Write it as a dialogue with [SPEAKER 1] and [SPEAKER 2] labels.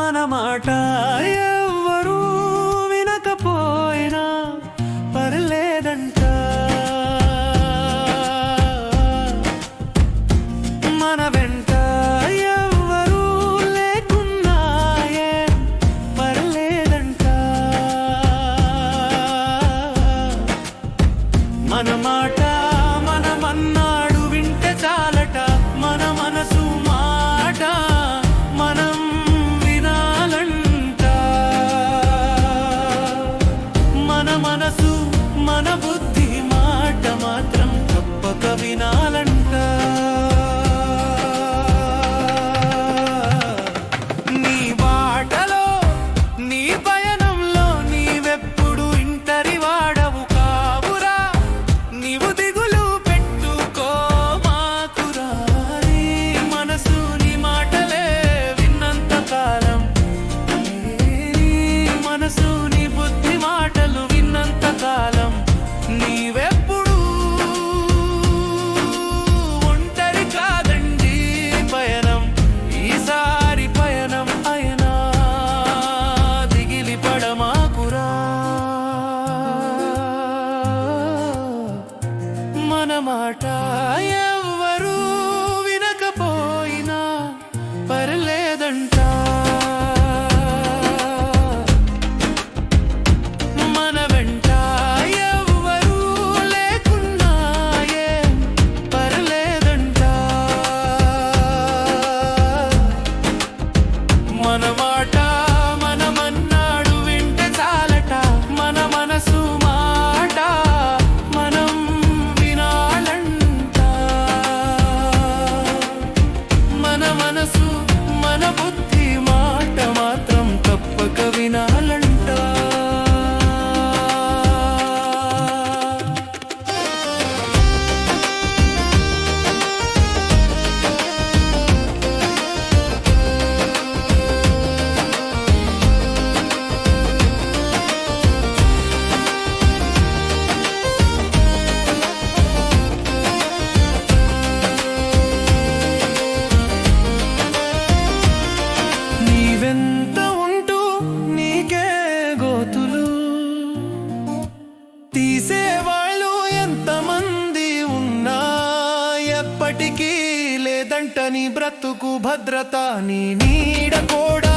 [SPEAKER 1] మన మాట ఎవ్వరూ వినకపోయినా పర్లేదంట. మన వెంట ఎవ్వరూ లేకున్నా ఏం పర్లేదంట. మన మాట మనమన్నాడు వింటే చాలట. మన మనసు మాట మనం వినాలంట. మన మనసు మన బుద్ధి మాట మాత్రం తప్పక వినాలంట. నీ బాటలో నీ పయనంలో నీవెప్పుడు ఇంటరి వాడవు కావురా. నీవు దిగులు పెట్టుకో మాకురా. నీ మనసు నీ మాటలే విన్నంత కాలం, నీ మనసు నీ బుద్ధి మాటలు విన్నంత కాలం నీవెప్పుడు ఒంటరి కాదండి. పయనం ఈసారి పయనం అయినా దిగిలి పడమాకురా. మన మాట ఎవ్వరూ వినకపోయినా పర్లేదంట. మన వెంట ఎవ్వరూ లేకున్నా ఏం పర్లేదంట. మన మాట మనమన్నాడు వింటే చాలట. మన మనసు మాట మనం వినాలంట. మన మనసు మన బుద్ధి మాట మాత్రం తప్పక వినాలంట. నీవెంత ఉంటూ నీకే గోతులు తీసేవాళ్ళు ఎంతమంది ఉన్నా ఎప్పటికీ లేదంట నీ బ్రతుకు భద్రత. నీ నీడ కూడా